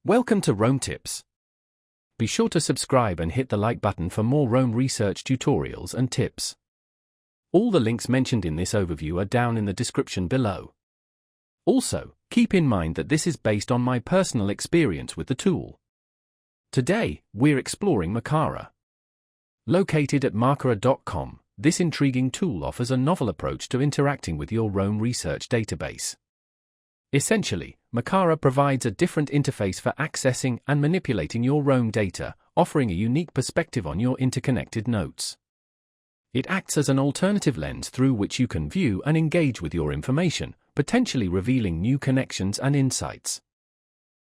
Welcome to Rome Tips. Be sure to subscribe and hit the like button for more Rome research tutorials and tips. All the links mentioned in this overview are down in the description below. Also, keep in mind that this is based on my personal experience with the tool. Today, we're exploring Makara. Located at Makara.com, this intriguing tool offers a novel approach to interacting with your Rome research database. Essentially, Makara provides a different interface for accessing and manipulating your Rome data, offering a unique perspective on your interconnected notes. It acts as an alternative lens through which you can view and engage with your information, potentially revealing new connections and insights.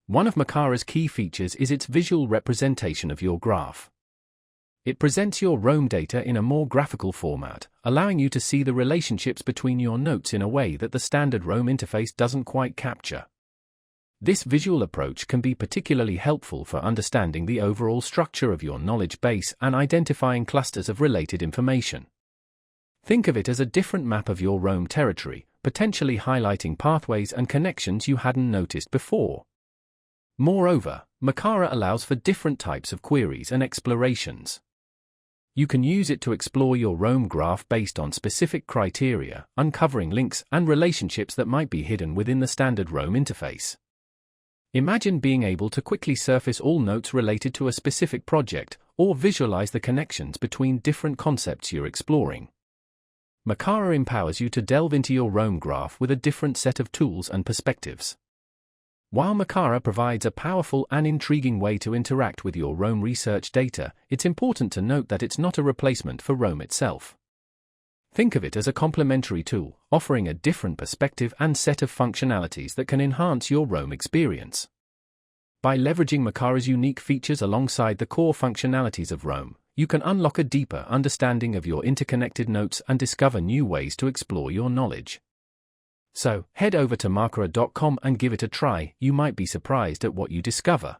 One of Makara's key features is its visual representation of your graph. It presents your Rome data in a more graphical format, allowing you to see the relationships between your notes in a way that the standard Rome interface doesn't quite capture. This visual approach can be particularly helpful for understanding the overall structure of your knowledge base and identifying clusters of related information. Think of it as a different map of your Rome territory, potentially highlighting pathways and connections you hadn't noticed before. Moreover, Makara allows for different types of queries and explorations. You can use it to explore your Rome graph based on specific criteria, uncovering links and relationships that might be hidden within the standard Rome interface. Imagine being able to quickly surface all notes related to a specific project, or visualize the connections between different concepts you're exploring. Makara empowers you to delve into your Rome graph with a different set of tools and perspectives. While Makara provides a powerful and intriguing way to interact with your Rome research data, it's important to note that it's not a replacement for Rome itself. Think of it as a complementary tool, offering a different perspective and set of functionalities that can enhance your Rome experience. By leveraging Makara's unique features alongside the core functionalities of Rome, you can unlock a deeper understanding of your interconnected notes and discover new ways to explore your knowledge. So, head over to Makara.com and give it a try. You might be surprised at what you discover.